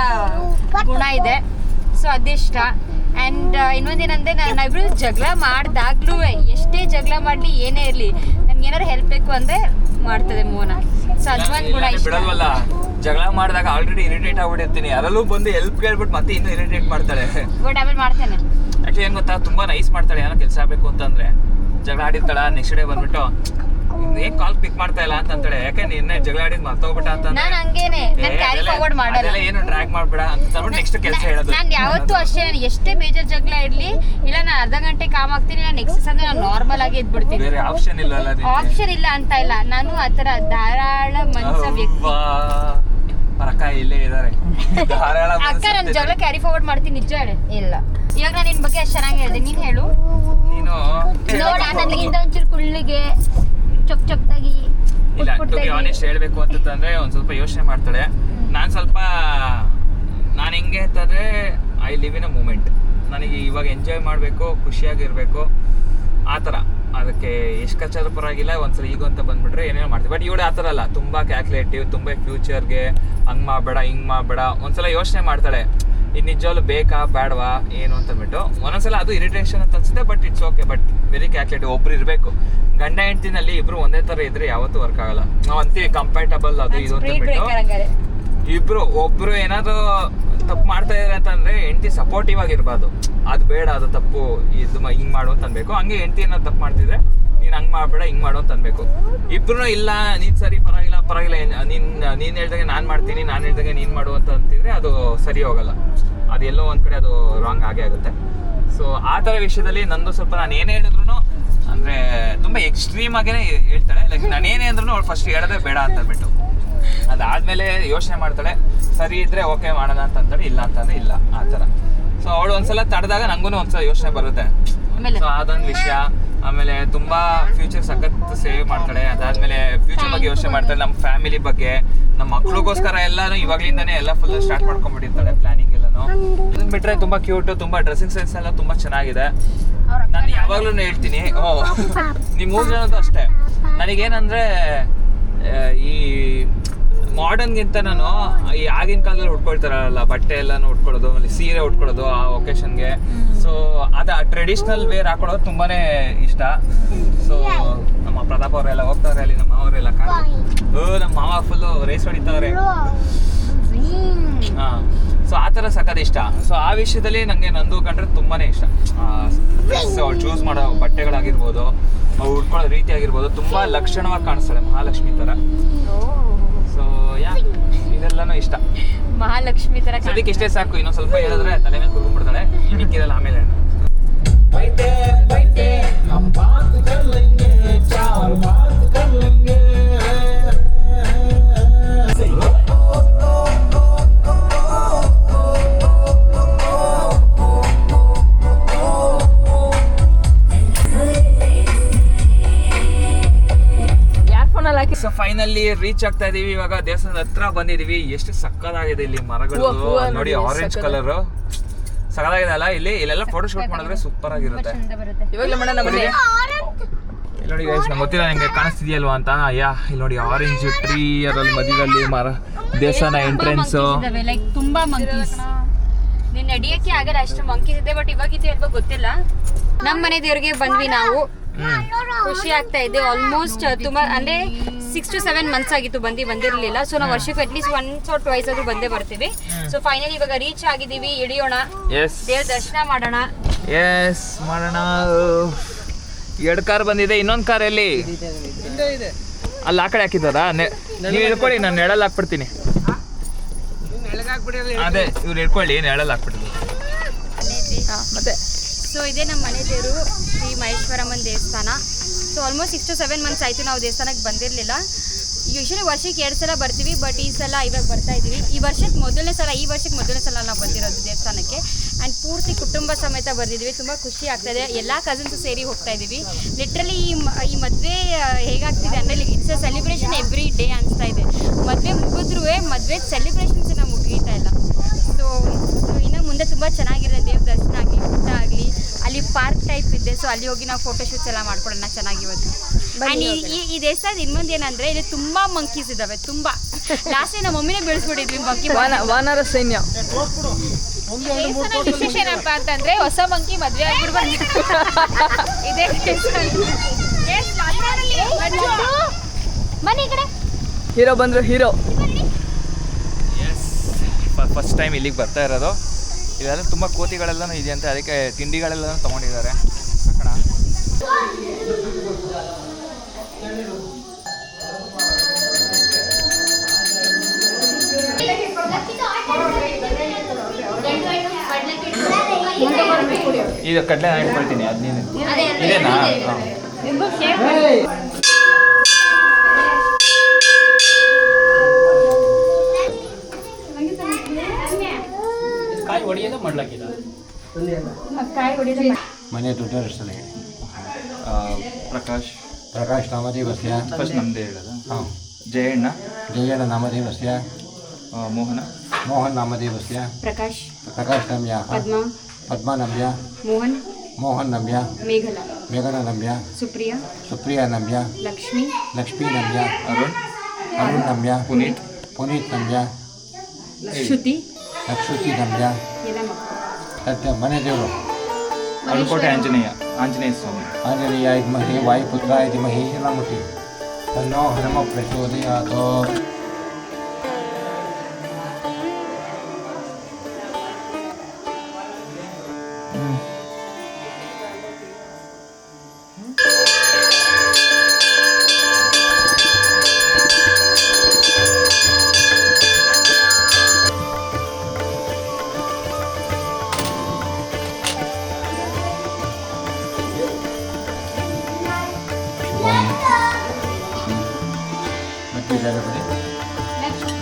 ಗುಣ ಇದೆ. ಸೊ ಅದಿಷ್ಟ. ಆ್ಯಂಡ್ ಇನ್ನೊಂದೇನಂದ್ರೆ ನಾವಿಬ್ರು ಜಗಳ ಮಾಡಿದಾಗ್ಲೂ, ಎಷ್ಟೇ ಜಗಳ ಮಾಡಲಿ ಏನೇ ಇರಲಿ, ನನ್ಗೆ ಏನಾದ್ರು ಹೆಲ್ಪ್ ಬೇಕು ಅಂದರೆ ಮಾಡ್ತದೆ ಮೋನ. ಸೊ ಅದೊಂದು ಗುಣ ಇಷ್ಟ. ಬಿಡಲ್ವಲ್ಲ, ಜಗಳ ಮಾಡಿದಾಗ ಆಲ್ರೆಡಿ ಇರಿಟೇಟ್ ಆಗ್ಬಿಟ್ಟಿರ್ತೀನಿ, ಯಾರಲ್ಲೂ ಬಂದು ಹೆಲ್ಪ್ ಕೇಳ್ಬಿಟ್ಟು ಮತ್ತೆ ಇನ್ನೂ ಇರಿಟೇಟ್ ಮಾಡ್ತಾಳೆ. ಬಟ್ ಆಮೇಲೆ ಮಾಡ್ತೇನೆ. ಆ್ಯಕ್ಚುಲಿ ಏನು ಗೊತ್ತಾ, ತುಂಬ ನೈಸ್ ಮಾಡ್ತಾಳೆ. ಏನೋ ಕೆಲಸ ಆಗಬೇಕು ಅಂತಂದರೆ ಜಗಳ ಆಡಿರ್ತಾಳ, ನೆಕ್ಸ್ಟ್ ಡೇ ಬಂದ್ಬಿಟ್ಟು ಏನ್ ಕಾಲ್ ಪಿಕ್ ಮಾಡ್ತಾ ಇಲ್ಲ ಅಂತಂತಾಳೆ. ಯಾಕೆ ನಿನ್ನೆ ಜಗಳ ಆಡಿದ್ ಮರ್ತೋಗ್ಬಿಟ್ಟ ಅಂತ. ನಾನು ಹಂಗೇನೆ, ನಾನು ಕ್ಯಾರಿ ಫಾರ್ವರ್ಡ್ ಮಾಡಲ್ಲ. ಏನು ಡ್ರ್ಯಾಗ್ ಮಾಡ್ಬೇಡ ಅಂತ ನೆಕ್ಸ್ಟ್ ಕೆಲಸ ಹೇಳೋದು. ನಾನು ಯಾವತ್ತೂ ಅಷ್ಟೇ, ಎಷ್ಟೇ ಬೇಜಾರ್ ಜಗಳ ಇರ್ಲಿ, ಇಲ್ಲ ನಾನು ಅರ್ಧ ಗಂಟೆ ಕಾಮ್ ಆಗ್ತೀನಿ, ನಾನು ನೆಕ್ಸ್ಟ್ ಅಂದ್ರೆ ನಾನು ನಾರ್ಮಲ್ ಆಗಿ ಎದ್ಬಿಡ್ತೀನಿ. ಬೇರೆ ಆಪ್ಷನ್ ಇಲ್ಲ. ಆಪ್ಷನ್ ಇಲ್ಲ ಅಂತ ಇಲ್ಲ, ನಾನು ಆತರ ಧಾರಾಳ ಮನಸ್ಸ ವ್ಯಕ್ತಿ. ಅಕ್ಕ ಇಲ್ಲೇ ಇದಾರೆ, ಧಾರಾಳ ಅಕ್ಕ ನಾನು ಜಗಳ ಕ್ಯಾರಿ ಫಾರ್ವರ್ಡ್ ಮಾಡ್ತೀನಿ, ನಿಜ ಹೇಳಿ. ಇಲ್ಲ, ಇವಾಗ ನಾನು ನಿನ್ ಬಗ್ಗೆ ಅಷ್ಟು ಚೆನ್ನಾಗಿ ಹೇಳಿದೆ, ನೀನ್ ಹೇಳು. ನೀನು ನೋಡ, ನನಗಿಂತ ಒಂಚೂರು ಕುಳ್ಳಿಗೆ ಚೊಕ್ತಾಗಿ. ಇಲ್ಲ, ಟು ಬಿ ಆನೆಸ್ಟ್ ಹೇಳ್ಬೇಕು ಅಂತಂದ್ರೆ ಒಂದ್ ಸ್ವಲ್ಪ ಯೋಚನೆ ಮಾಡ್ತಾಳೆ. ನಾನು ಹೆಂಗೆ ಅಂತಂದ್ರೆ I live in a moment. ನನಗೆ ಇವಾಗ ಎಂಜಾಯ್ ಮಾಡಬೇಕು, ಖುಷಿಯಾಗಿರ್ಬೇಕು, ಆ ಥರ. ಅದಕ್ಕೆ ಎಷ್ಟು ಖರ್ಚಾದ್ರೂ ಪರವಾಗಿಲ್ಲ, ಒಂದ್ಸಲ ಈಗ ಅಂತ ಬಂದ್ಬಿಟ್ರೆ ಏನೇನೋ ಮಾಡ್ತೀವಿ. ಬಟ್ ಇವಳು ಆ ಥರ ಅಲ್ಲ, ತುಂಬ ಕ್ಯಾಲ್ಕುಲೇಟಿವ್, ತುಂಬ ಫ್ಯೂಚರ್ಗೆ ಹಂಗೆ ಮಾಡಬೇಡ ಹಿಂಗೆ ಮಾಡಬೇಡ. ಒಂದ್ಸಲ ಯೋಚನೆ ಮಾಡ್ತಾಳೆ, ಇದು ನಿಜವಾಗ್ಲೂ ಬೇಕಾ ಬೇಡವಾ ಏನು ಅಂತಂದ್ಬಿಟ್ಟು. ಒಂದೊಂದ್ಸಲ ಅದು ಇರಿಟೇಷನ್ ಅಂತ ಅನ್ಸುತ್ತೆ, but it's okay. But very calculative. ಒಬ್ರು ಇರಬೇಕು, ಗಂಡ ಹೆಂಡ್ತಿನಲ್ಲಿ ಇಬ್ರು ಒಂದೇ ಥರ ಇದ್ರೆ ಯಾವತ್ತೂ ವರ್ಕ್ ಆಗಲ್ಲ. ನಾವು ಅಂತೀವಿ ಕಂಪ್ಯಾಟಬಲ್ ಅದು ಇದು ಅಂತಂದ್ಬಿಟ್ಟು. ಒಬ್ರು ಏನಾದ್ರು ತಪ್ಪು ಮಾಡ್ತಾ ಇದಾರೆ ಅಂತಂದ್ರೆ ಹೆಂಡತಿ ಸಪೋರ್ಟಿವ್ ಆಗಿರ್ಬಾರ್ದು. ಅದು ಬೇಡ, ಅದು ತಪ್ಪು, ಇದು ಹಿಂಗ್ ಮಾಡು ಅಂತ ಅನ್ಬೇಕು. ಹಂಗೆ ಹೆಂಡತಿ ಏನಾದ್ರು ತಪ್ಪು ಮಾಡ್ತಿದ್ರೆ ನೀನ್ ಹಂಗ್ ಮಾಡ್ಬೇಡ ಹಿಂಗ್ ಮಾಡು ಅಂತ ಅನ್ಬೇಕು. ಇಬ್ರು ಇಲ್ಲ ನೀನ್ ಸರಿ ಪರವಾಗಿಲ್ಲ ನೀನ್ ಹೇಳ್ದಂಗೆ ನಾನ್ ಮಾಡ್ತೀನಿ, ನಾನ್ ಹೇಳ್ದಂಗೆ ನೀನ್ ಮಾಡು ಅಂತ ಅಂತಿದ್ರೆ ಅದು ಸರಿ ಹೋಗಲ್ಲ. ಅದು ಎಲ್ಲೋ ಒಂದ್ ಕಡೆ ಅದು ರಾಂಗ್ ಆಗೇ ಆಗುತ್ತೆ. ಸೊ ಆ ತರ ವಿಷಯದಲ್ಲಿ ನಂದು ಸ್ವಲ್ಪ ನಾನು ಏನೇ ಹೇಳಿದ್ರು ಅಂದ್ರೆ ತುಂಬಾ ಎಕ್ಸ್ಟ್ರೀಮ್ ಆಗೇನೆ ಹೇಳ್ತಾಳೆ. ಲೈಕ್ ನಾನು ಏನೇ ಅಂದ್ರೂ ಅವ್ಳು ಫಸ್ಟ್ ಹೇಳೋದೇ ಬೇಡ ಅಂತ ಅಂದ್ಬಿಟ್ಟು, ಅದಾದ್ಮೇಲೆ ಯೋಚನೆ ಮಾಡ್ತಾಳೆ. ಸರಿ ಇದ್ರೆ ಓಕೆ ಮಾಡೋಣ ಅಂತಂತಾಳೆ, ಇಲ್ಲ ಅಂತಂದ್ರೆ ಇಲ್ಲ, ಆ ಥರ. ಸೊ ಅವಳು ಒಂದ್ಸಲ ತಡೆದಾಗ ನಂಗೂ ಒಂದ್ಸಲ ಯೋಚನೆ ಬರುತ್ತೆ. ಸೊ ಅದೊಂದು ವಿಷಯ. ಆಮೇಲೆ ತುಂಬಾ ಫ್ಯೂಚರ್ ಸಖತ್ ಸೇವ್ ಮಾಡ್ತಾಳೆ. ಅದಾದ್ಮೇಲೆ ಫ್ಯೂಚರ್ ಬಗ್ಗೆ ಯೋಚನೆ ಮಾಡ್ತಾಳೆ, ನಮ್ಮ ಫ್ಯಾಮಿಲಿ ಬಗ್ಗೆ, ನಮ್ಮ ಮಕ್ಳಿಗೋಸ್ಕರ ಎಲ್ಲಾನು ಇವಾಗ್ಲಿಂದಾನೇ ಎಲ್ಲ ಫುಲ್ ಸ್ಟಾರ್ಟ್ ಮಾಡ್ಕೊಂಡ್ಬಿಟ್ಟಿರ್ತಾಳೆ ಪ್ಲಾನಿಂಗ್ ಎಲ್ಲಾನು. ಇದನ್ನ ಬಿಟ್ರೆ ತುಂಬಾ ಕ್ಯೂಟ್, ತುಂಬಾ ಡ್ರೆಸ್ಸಿಂಗ್ ಸೆನ್ಸ್ ಎಲ್ಲ ತುಂಬಾ ಚೆನ್ನಾಗಿದೆ. ನಾನು ಯಾವಾಗ್ಲೂ ಹೇಳ್ತೀನಿ, ನಿಮ್ 3 ಜನದ್ದು ಅಷ್ಟೇ. ನನಗೇನಂದ್ರೆ ಈ ಮಾಡರ್ನ್ಗಿಂತ ನಾನು ಈ ಆಗಿನ ಕಾಲದಲ್ಲಿ ಉಟ್ಕೊಳ್ತಾರಲ್ಲ ಬಟ್ಟೆ ಎಲ್ಲಾನು ಉಟ್ಕೊಳ್ಳೋದು, ಆಮೇಲೆ ಸೀರೆ ಉಟ್ಕೊಳ್ಳೋದು ಆ ಒಕೇಶನ್ಗೆ. ಸೊ ಅದು ಟ್ರೆಡಿಷ್ನಲ್ ವೇರ್ ಹಾಕೊಳ್ಳೋದು ತುಂಬಾನೇ ಇಷ್ಟ. ಸೊ ನಮ್ಮ ಪ್ರತಾಪ್ ಅವರೆಲ್ಲ ಹೋಗ್ತಾರೆ ಅಲ್ಲಿ, ನಮ್ಮ ಅವರೆಲ್ಲ ನಮ್ಮ ಮಾವ ಫುಲ್ಲು ರೇಸ್ ಹೊಡಿತಾವ್ರೆ. ಸೊ ಆ ಥರ ಸಖತ್ ಇಷ್ಟ. ಸೊ ಆ ವಿಷಯದಲ್ಲಿ ನನಗೆ ನಂದು ಕಂಡ್ರೆ ತುಂಬಾನೇ ಇಷ್ಟ. ಡ್ರೆಸ್ ಅವ್ಳು ಚೂಸ್ ಮಾಡೋ ಬಟ್ಟೆಗಳಾಗಿರ್ಬೋದು, ಅವ್ಳು ಉಟ್ಕೊಳ್ಳೋ ರೀತಿ ಆಗಿರ್ಬೋದು, ತುಂಬಾ ಲಕ್ಷಣವಾಗಿ ಕಾಣಿಸ್ತಾಳೆ, ಮಹಾಲಕ್ಷ್ಮಿ ಥರ. ಸೊ ಇದೆಲ್ಲನೂ ಇಷ್ಟ. ಮಹಾಲಕ್ಷ್ಮಿ ತರ ಸದ್ಯಕ್ಕೆ ಇಷ್ಟೇ ಸಾಕು. ಇನ್ನೊಂದು ಸ್ವಲ್ಪ ಹೇಳಿದ್ರೆ ತಲೆ ಮೇಲೆ ಕುರ್ಕೊಂಡ್ಬಿಡ್ತಾಳೆ. ಮಿಕ್ಕಿದೆಲ್ಲ ಆಮೇಲೆ. ಸೊ ಫೈನಲಿ ರೀಚ್ ಆಗ್ತಾ ಇದೀವಿ. ಇವಾಗ ದೇವಸ್ಥಾನದ ಹತ್ರ ಬಂದಿದೀವಿ. ಎಷ್ಟು ಸಕ್ಕತ್ತಾಗಿದೆ ಇಲ್ಲಿ ಮರಗಳು ನೋಡಿ, ಆರೆಂಜ್ ಕಲರ್ ಸಕ್ಕತ್ತಾಗಿದೆ ಅಲ್ಲ. ಇಲ್ಲೆಲ್ಲ ಫೋಟೋ ಶೂಟ್ ಮಾಡಿದ್ರೆ ಸೂಪರ್ ಆಗಿರುತ್ತೆ. ಇವಾಗಲೇ ಮಾಡೋಣ ಬನ್ನಿ. ಇಲ್ಲಿ ನೋಡಿ ಗೈಸ್, ನಂಗೆ ಗೊತ್ತಿಲ್ಲ ನಿಮಗೆ ಕಾಣಿಸ್ತಿದೆಯಲ್ವಾ ಅಂತ. ಇಲ್ಲಿ ನೋಡಿ ಆರೆಂಜ್ ಟ್ರೀ, ಅದರಲ್ಲಿ ಮಧ್ಯದಲ್ಲಿ ಮರ, ದೇವಸ್ಥಾನ ಎಂಟ್ರೆನ್ಸ್. ಲೈಕ್ ತುಂಬಾ ಮಂಕೀಸ್. ನೀನ್ ನಡಿಯಕ್ಕೆ ಆಗಲ್ಲ, ಅಷ್ಟು ಮಂಕೀಸ್ ಇದೆ. ಬಟ್ ಇವಾಗಿದ್ದು ಹೇಳ್ಬೋ ಗೊತ್ತಿಲ್ಲ. ನಮ್ಮ ಮನೆ ದೇವ್ರಿಗೆ ಬಂದ್ವಿ ನಾವು. ಖುಷಿ ಆಗ್ತಾ ಇದೆ. ಆಲ್ಮೋಸ್ಟ್ ತುಂಬಾ ಅಂದ್ರೆ 6 to 7 months ಆಗಿತ್ತು ಬಂದಿರ್ಲಿಲ್ಲ. ಸೊ ನಾವು ವರ್ಷಕ್ಕೆ ಅಟ್ಲೀಸ್ಟ್ ಒನ್ಸ್ ಆರ್ ಟ್ವೈಸ್ ಆದ್ರೂ ಬಂದೇ ಬರ್ತೀವಿ. ಸೊ ಫೈನಲಿ ಇವಾಗ ರೀಚ್ ಆಗಿದೀವಿ. ಇಳಿಯೋಣ, ದೇವ್ರ ದರ್ಶನ ಮಾಡೋಣ. ಎಸ್ ಮಾಡೋಣ. 2 ಕಾರ್ ಬಂದಿದೆ. ಇನ್ನೊಂದು ಕಾರ್ ಎಲ್ಲಿ? ಅಲ್ಲಿ ಆ ಕಡೆ ಹಾಕಿದಾರಾ? ನೀವು ಇಳ್ಕೊಳ್ಳಿ, ನಾನು ನೆಳಲ್ಲಿ ಹಾಕ್ಬಿಡ್ತೀನಿ. ಅದೇ ಇವ್ರು ಇಳ್ಕೊಳ್ಳಿ, ನೆಳಲ್ಲಿ ಹಾಕ್ಬಿಡ್ತೀನಿ. ಮತ್ತೆ ಸೊ ಇದೇ ನಮ್ಮ ಮನೆ ದೇವರು, ಶ್ರೀ ಮಹೇಶ್ವರಮ್ಮನ ದೇವಸ್ಥಾನ. ಸೊ ಆಲ್ಮೋಸ್ಟ್ 6 to 7 months ಆಯಿತು ನಾವು ದೇವಸ್ಥಾನಕ್ಕೆ ಬಂದಿರಲಿಲ್ಲ. ಯೂಶಲಿ ವರ್ಷಕ್ಕೆ 2 ಸಲ ಬರ್ತೀವಿ, ಬಟ್ ಈ ಸಲ ಇವಾಗ ಬರ್ತಾ ಇದ್ದೀವಿ. ಈ ವರ್ಷಕ್ಕೆ ಮೊದಲನೇ ಸಲ ನಾವು ಬಂದಿರೋದು ದೇವಸ್ಥಾನಕ್ಕೆ. ಆ್ಯಂಡ್ ಪೂರ್ತಿ ಕುಟುಂಬ ಸಮೇತ ಬಂದಿದ್ದೀವಿ. ತುಂಬ ಖುಷಿ ಆಗ್ತಾಯಿದೆ. ಎಲ್ಲ ಕಸಿನ್ಸು ಸೇರಿ ಹೋಗ್ತಾ ಇದ್ದೀವಿ. ಲಿಟ್ರಲಿ ಈ ಮದುವೆ ಹೇಗಾಗ್ತಿದೆ ಅಂದರೆ it's a celebration every day ಅನಿಸ್ತಾ ಇದೆ. ಮದುವೆ ಮುಗಿದ್ರೂ ಮದುವೆ ಸೆಲಿಬ್ರೇಷನ್ಸ್ ಮುಗಿತಾ ಇಲ್ಲ. ಸೊ ಇನ್ನು ಮುಂದೆ ತುಂಬ ಚೆನ್ನಾಗಿರೋ ದೇವ್ರ ದರ್ಶನ ಆಗಲಿ, ಊಟ ಆಗಲಿ, ಅಲ್ಲಿ ಪಾರ್ಕ್ ಟೈಪ್ ಇದೆ. ಸೊ ಅಲ್ಲಿ ಹೋಗಿ ನಾವು ಫೋಟೋಶೂಟ್ಸ್ ಎಲ್ಲ ಮಾಡ್ಕೊಳ್ಳೋಣ ಚೆನ್ನಾಗಿವತ್ತು. ಆ್ಯಂಡ್ ಈ ದೇವಸ್ಥಾನದ ಇನ್ನೊಂದು ಏನಂದರೆ ಇಲ್ಲಿ ತುಂಬ ಮಂಕೀಸ್ ಇದ್ದಾವೆ. ತುಂಬ ಲಾಸ್ಟ್ ನಮ್ಮ ಮಮ್ಮಿನೇ ಬೆಳೆಸ್ಬಿಟ್ಟಿದ್ವಿ ಮಂಕಿ. ವಾನರ ಸೈನ್ಯ. ವಿಶೇಷ ಏನಪ್ಪ ಅಂತಂದರೆ ಹೊಸ ಮಂಕಿ ಮದುವೆ ಆಗ್ಬಿಡ್ಬಾರ್ದು. ಇದೇ ಮನೆ ಕಡೆ ಹೀರೋ ಬಂದ್ರು ಹೀರೋ. ಫಸ್ಟ್ ಟೈಮ್ ಇಲ್ಲಿಗೆ ಬರ್ತಾ ಇರೋದು. ಇದೆಲ್ಲ ತುಂಬ ಕೋತಿಗಳೆಲ್ಲನೂ ಇದೆ ಅಂತ, ಅದಕ್ಕೆ ತಿಂಡಿಗಳೆಲ್ಲನೂ ತೊಗೊಂಡಿದ್ದಾರೆ. ಅಕ್ಕಣ ಇದು ಕಡಲೆ ನಾನು ಇಟ್ಕೊಳ್ತೀನಿ. ಇದೇನಾ? ಮನೆ ದುಡ್ಡರಷ್ಟೇ ಪ್ರಕಾಶ್ ನಾಮದೇವಸ್ಯ. ಫಸ್ಟ್ ನಮ್ಮದೇ ಹೇಳೋದು. ಹಾಂ. ಜಯಣ್ಣ ನಾಮದೇವಸ್ಯ. ಮೋಹನ್ ನಾಮದೇವಸ್ಯ. ಪ್ರಕಾಶ್ ನಮ್ಯ. ಪದ್ಮಾ ನಮ್ಯ. ಮೋಹನ್ ನಮ್ಯ. ಮೇಘನ ನಮ್ಯ. ಸುಪ್ರಿಯಾ ನಮ್ಯ. ಲಕ್ಷ್ಮೀ ನಮ್ಯ. ಅರುಣ್ ನಮ್ಯ. ಪುನೀತ್ ನಮ್ಯ. ಅಕ್ಷುತಿ ನಮ್ಯ. ಮನೆ ದೇವರು ಅನುಕೋಟೆ ಆಂಜನೇಯ ಸ್ವಾಮಿ. ಆಂಜನೇಯ ಇದ್ಮಹಿ ವಾಯುಪುತ್ರ ಇದ್ಮಹಿ ನಮತಿ ತನ್ನೋ ಹನುಮ ಪ್ರಚೋದಯಾತ್.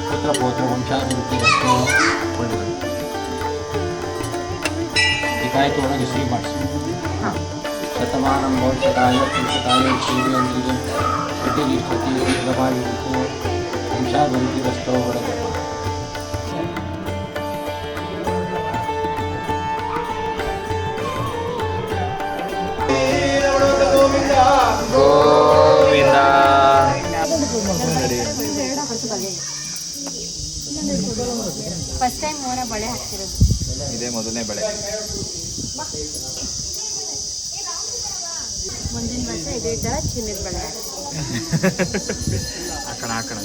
ಪುತ್ರ ಪೌತ್ರ ವಂಶಾಭಿವೃದ್ಧಿ ಒಳ್ಳೆಯದು. ಕಾಯ್ತು ಒಳಗೆ ಶ್ರೀ ಮಾಡಿಸಿ. ಶತಮಾನಂ ಭವಿಷ್ಯಕಾಯ ಪುರುಷಕಾಯ ಶ್ರೀವೇಂದ್ರಿಗೆ ಪ್ರತಿಷ್ಠತಿ ಶೀಘ್ರವಾಗಿರುವುದು ವಂಶಾಭಿವೃದ್ಧಿ ರಸ್ತೋ ಒಳಗೆ. ಗೋವಿಂದ. ಫಸ್ಟ್ ಟೈಮ್ ಮೋನ ಬಳೆ ಹಾಕ್ತಿರೋದು. ಇದೇ ಮೊದಲನೇ ಬಳೆ. ಮುಂದಿನ ವರ್ಷ ಇದೇ ಥರ ಚಿನ್ನದ ಬಳೆ ಹಾಕೋಣ.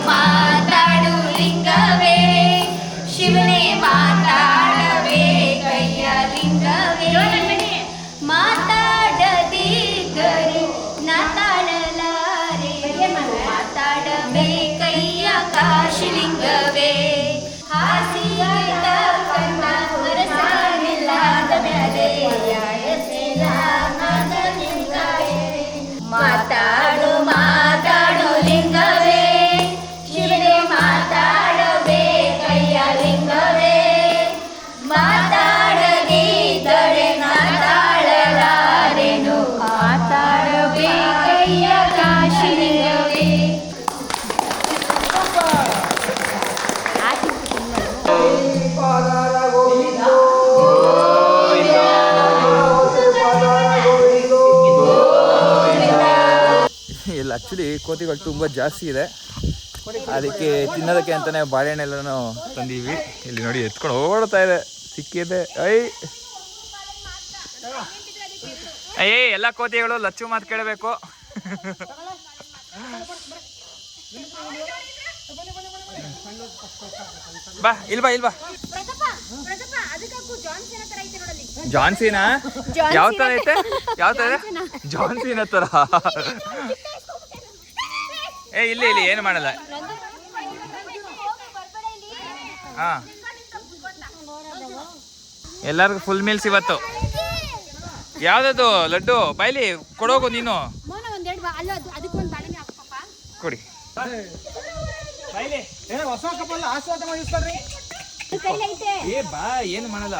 ಮಾತಾಡು ಲಿಂಗವೇ ಶಿವನೇ ಮಾತಾಡವೇ ಕೈಯ ಲಿಂಗವೇ ಮಾತಾಡದಿದ್ದರೆ ನಾತಾಡಲಾರೆ ಮಾತಾಡವೇ ಕೈಯ ಕಾಶಿಲಿಂಗವೇ ಹಾಸಿಯಾದ ಕಣ್ಣ ಹೊರಸಾನಿಲ್ಲದ ಮೇಲೆ ಮಾತಾಡು ಲಿಂಗವೇ ಶಿವನೇ ಮಾತಾಡವೇ ಕೈಯ ಲಿಂಗವೇ ಮಾತಾಡದಿದ್ದರೆ ನಾತಾಳಲಾರೆನು ಮಾತಾಡವೇ ಕೈಯ ಕಾಶಿಲಿಂಗವೇ. ಇಲ್ಲಿ ಆ್ಯಕ್ಚುಲಿ ಕೋತಿಗಳು ತುಂಬ ಜಾಸ್ತಿ ಇದೆ, ಅದಕ್ಕೆ ತಿನ್ನೋದಕ್ಕೆ ಅಂತಲೇ ಬಾಳೆಹಣ್ಣೆಲ್ಲನೂ ತಂದೀವಿ. ಇಲ್ಲಿ ನೋಡಿ ಎತ್ಕೊಂಡು ಓಡ್ತಾ ಇದೆ, ಸಿಕ್ಕಿದೆ. ಅಯ್ಯೇ ಎಲ್ಲ ಕೋತಿಗಳು ಲಚ್ಚು ಮಾತು ಕೇಳಬೇಕು. ಬಾ ಇಲ್ವಾ ಜಾನ್ಸಿನಾ ಯಾವ ತರ ಐತೆ ಜಾನ್ಸಿನ ತರ ಇಲ್ಲಿ ಏನು ಮಾಡಲ್ಲ ಹಾ ಎಲ್ಲರಿಗೂ ಫುಲ್ ಮೀಲ್ಸ್ ಇವತ್ತು ಯಾವ್ದದು ಲಡ್ಡು ಬಾಯ್ಲಿ ಕೊಡೋಗು ನೀನು ಕೊಡಿ ಏ ಬಾ ಏನು ಮಾಡಲ್ಲ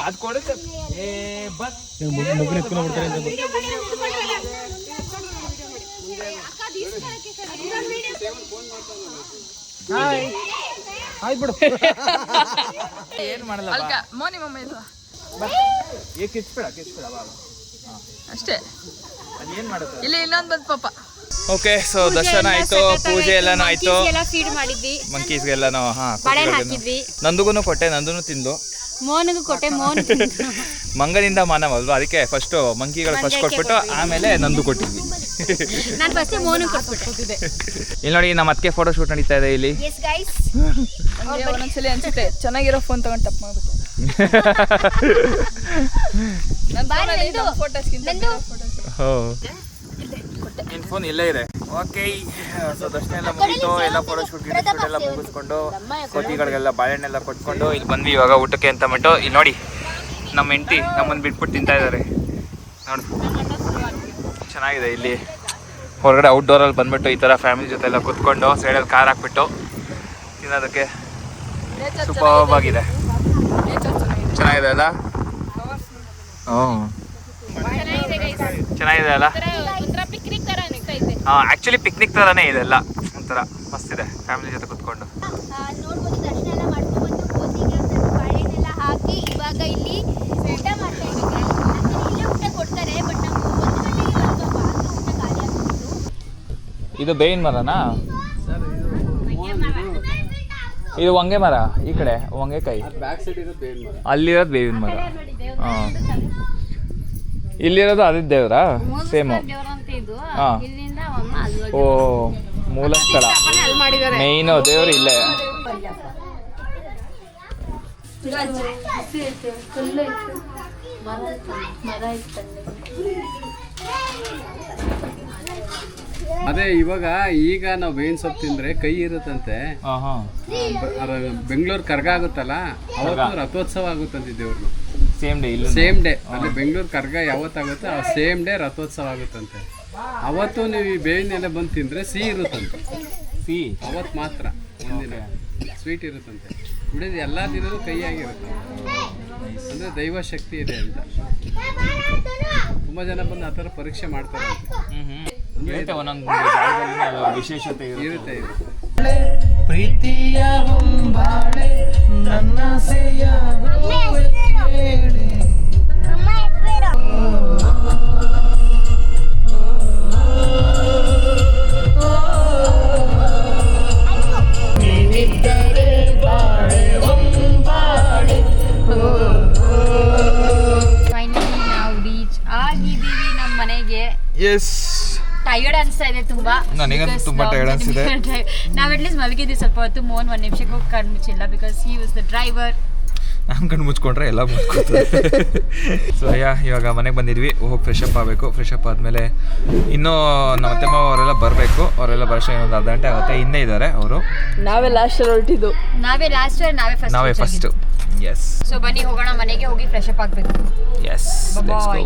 ಅದು ಕೊಡುತ್ತೆ ಏ ಬಸ್ ಏನು ಮಾಡಲ್ಲ ಕಿಚ್ಬೇಡ ಅಷ್ಟೇ ಅದೇನ್ ಮಾಡುತ್ತೆ ಇಲ್ಲಿ ಇನ್ನೊಂದು ಬಂದ್ ಪಾಪ. ಓಕೆ ಸೊ ದರ್ಶನ ಆಯ್ತು, ಪೂಜೆ ಎಲ್ಲಾನು ಆಯ್ತು, ಫೀಡ್ ಮಾಡಿದ್ವಿ, ಮಂಕೀಸ್ಗೆಲ್ಲಾನು ಬಾಳೆಹಣ್ಣು ಹಾಕಿದ್ವಿ, ನಂದುಗೂ ಕೊಟ್ಟೆ, ನಂದುನು ತಿಂದು, ಮೋನಿಗೂ ಕೊಟ್ಟೆ, ಮೋನ್ ಮಂಗನಿಂದ ಮಾನವಲ್ವಾ, ಅದಕ್ಕೆ ಫಸ್ಟ್ ಮಂಕಿಗಳು ಫಸ್ಟ್ ಕೊಟ್ಬಿಟ್ಟು ಆಮೇಲೆ ನಂದು ಕೊಟ್ಟಿದ್ವಿ. ನಾನು ಫಸ್ಟ್ ಮೋನಿಗೆ ಕೊಟ್ಬಿಟ್ಟೆ. ಇಲ್ಲಿ ನೋಡಿ ನಮ್ಮ ಅತ್ತಿಗೆ ಫೋಟೋ ಶೂಟ್ ನಡೀತಾ ಇದೆ ಇಲ್ಲಿ. ಎಸ್ ಗೈಸ್, ಒಂದೊಂದ್ಸಲಿ ಅನ್ಸುತ್ತೆ ಚೆನ್ನಾಗಿರೋ ಫೋನ್ ತಗೊಂಡು ತಪ್ಪು ಮಾಡ್ಬಿಟ್ಟು. ನಿನ್ ಫೋನ್ ಇಲ್ಲೇ ಇದೆ. ಓಕೆ, ಸೊ ದರ್ಶನ ಎಲ್ಲ ಮುಗಿತು, ಎಲ್ಲ ಫೋಟೋ ಶೂಟ್ ಎಲ್ಲ ಮುಗಿಸ್ಕೊಂಡು ಕೋತಿಗಳಿಗೆಲ್ಲ ಬಾಳೆಹಣ್ಣೆಲ್ಲ ಕೊಟ್ಕೊಂಡು ಇಲ್ಲಿ ಬಂದ್ವಿ ಇವಾಗ ಊಟಕ್ಕೆ ಅಂತ ಬಿಟ್ಟು. ಇಲ್ಲಿ ನೋಡಿ ನಮ್ಮ ಹೆಂಡತಿ ನಮ್ಮನ್ನು ಬಿಟ್ಬಿಟ್ಟು ತಿಂತಾ ಇದ್ದಾರೆ ನೋಡಿ, ಚೆನ್ನಾಗಿದೆ. ಇಲ್ಲಿ ಹೊರಗಡೆ ಔಟ್ಡೋರಲ್ಲಿ ಬಂದ್ಬಿಟ್ಟು ಈ ಥರ ಫ್ಯಾಮಿಲಿ ಜೊತೆ ಎಲ್ಲ ಕೂತ್ಕೊಂಡು ಸೈಡಲ್ಲಿ ಕಾರ್ ಹಾಕ್ಬಿಟ್ಟು ತಿನ್ನೋದಕ್ಕೆ ಸೂಪರ್ ಆಗಿದೆ. ಚೆನ್ನಾಗಿದೆ ಅಲ್ಲ? ಹ್ಞೂ ಚೆನ್ನಾಗಿದೆ ಅಲ್ಲ? ಆ್ಯಕ್ಚುಲಿ ಪಿಕ್ನಿಕ್ ಥರನೇ ಇದೆಲ್ಲ, ಒಂಥರ ಮಸ್ತ್ ಇದೆ ಫ್ಯಾಮಿಲಿ ಜೊತೆ ಕೂತ್ಕೊಂಡು. ನೋಡ್ಬೋದು, ದರ್ಶನ ಎಲ್ಲ ಮಾಡ್ಕೊಂಡು ಕೋತಿಗೆ ಸ್ವಲ್ಪ ಬಾಳೆಹಣ್ಣೆಲ್ಲ ಹಾಕಿ ಇವಾಗ ಇಲ್ಲಿ ಊಟ ಮಾಡ್ತಾ ಇದ್ದೀವಿ. ಇಲ್ಲೇ ಊಟ ಕೊಡ್ತಾರೆ, ಬಟ್ ನಾವು 1 ಗಂಟೆಗೆ ಬಂದಪ್ಪ, ಊಟ ಖಾಲಿ ಆಗ್ತಿತ್ತು. ಇದು ಬೇವಿನ ಮರನಾ? ಇದು ಹೊಂಗೆ ಮರ, ಈ ಕಡೆ ಹೊಂಗೆಕಾಯಿ, ಅಲ್ಲಿರೋದು ಬೇವಿನ ಮರ. ಹಾಂ, ಇಲ್ಲಿರೋದು ಅದೇ ದೇವ್ರಾ? ಸೇಮು. ಹಾಂ, ಓ ಮೂಲ ಸ್ಥಳ, ಮೇಯ್ನು ದೇವ್ರು ಇಲ್ಲೇ. ಅದೇ ಇವಾಗ ಈಗ ನಾವು ಬೇವಿನ ಸೊಪ್ಪು ತಿಂದ್ರೆ ಕೈ ಇರುತ್ತಂತೆ. ಬೆಂಗಳೂರು ಕರ್ಗ ಆಗುತ್ತಲ್ಲ, ಅವತ್ತು ರಥೋತ್ಸವ ಆಗುತ್ತಂತೆ ದೇವ್ರನ್ನ. ಸೇಮ್ ಡೇ ಅಲ್ಲಿ ಬೆಂಗಳೂರು ಕರ್ಗ ಯಾವತ್ತಾಗುತ್ತೆ ಆ ಸೇಮ್ ಡೇ ರಥೋತ್ಸವ ಆಗುತ್ತಂತೆ. ಅವತ್ತು ನೀವು ಈ ಬೇವಿನ ಎಲೆ ಬಂದು ತಿಂದ್ರೆ ಸಿಹಿ ಇರುತ್ತಂತೆ. ಸಿಹಿ ಅವತ್ತು ಮಾತ್ರ ಒಂದಿನ ಸ್ವೀಟ್ ಇರುತ್ತಂತೆ, ಉಳಿದ ಎಲ್ಲ ದಿನವೂ ಕೈಯಾಗಿರುತ್ತೆ. ಅಂದರೆ ದೈವ ಶಕ್ತಿ ಇದೆ ಅಂತ ತುಂಬ ಜನ ಬಂದು ಆ ಥರ ಪರೀಕ್ಷೆ ಮಾಡ್ತಾರೆ. ವಿಶೇಷತೆ ಇರುತ್ತೆ. ಪ್ರೀತಿಯ ಹೊಂಬಾಳೆ ನನ್ನ ಸೆಯ ಫೈನಲಿ ನಾವು ರೀಚ್ ಆಗಿದ್ದೀವಿ ನಮ್ಮ ಮನೆಗೆ. ಎಸ್, ಟೈರ್ಡ್ ಅನ್ಸ್ತಾ ಇದೆ ತುಂಬಾ. ನನಗಂತೂ ತುಂಬಾ ಟೈರ್ಡ್ ಅನ್ಸಿದೆ. ನಾವು ಅಟ್ಲೀಸ್ಟ್ ಮಲಗಿದ್ವಿ ಸ್ವಲ್ಪ ಹೊತ್ತು. ಮೋನ್ 1 ನಿಮಿಷಕ್ಕೂ ಕಣ್ಣು ಮುಚ್ಚಿಲ್ಲ, because he was the driver. ನಾನು ಕಣ್ಣು ಮುಚ್ಕೊಂಡ್ರೆ ಎಲ್ಲ ಮುಚ್ಕೋತಾರೆ. ಸೊ ಇವಾಗ ಮನೆಗೆ ಬಂದಿದ್ವಿ, ಹೋಗಿ ಫ್ರೆಶ್ ಅಪ್ ಆಗಬೇಕು. ಫ್ರೆಶ್ ಅಪ್ ಆದಮೇಲೆ ಇನ್ನೂ ನಮ್ಮ ಅತ್ತೆಮ್ಮ ಅವರೆಲ್ಲ ಬರಬೇಕು. ಅವರೆಲ್ಲ ಬರೋಷ್ಟು ಒಂದು ಅರ್ಧ ಗಂಟೆ ಆಗುತ್ತೆ, ಇನ್ನೇ ಇದ್ದಾರೆ ಅವರು. ನಾವೇ ಲಾಸ್ಟ್ ಹೊರಟಿದ್ದು, ನಾವೇ ಫಸ್ಟ್. ಎಸ್, ಸೊ ಬನ್ನಿ ಹೋಗೋಣ ಮನೆಗೆ, ಹೋಗಿ ಫ್ರೆಶ್ ಅಪ್ ಆಗಬೇಕು. Yes, let's go.